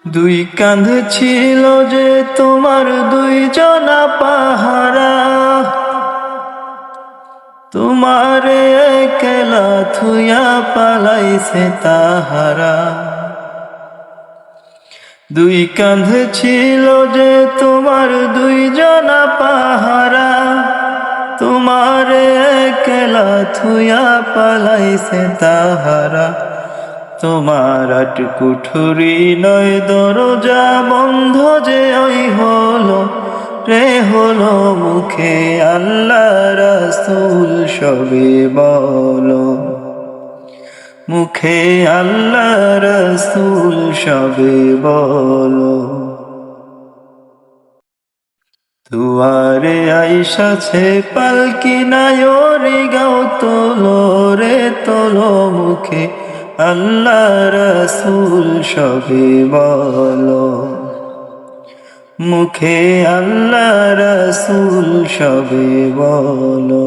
দুই কাঁধ ছিল যে তোমার দুইজনা পাহারা, তোমারে একলা থুয়া পালাইছে তাহারা। দুই কাঁধ ছিল যে তোমার দুইজনা পাহারা, তোমারে একলা থুয়া পালাইছে তাহারা। তোমার আট কুঠুরি নয় দরজা বন্ধ যে ওই হলো রে হলো, মুখে আল্লাহ রাসূল সবে বলো, মুখে আল্লাহ রাসূল সবে বলো। দুয়ারে আইসাছে পালকি নায়রে গাও তোলো রে তোলো, মুখে আল্লাহ রাসূল সবে বলো, মুখে আল্লাহ রাসূল সবে বলো।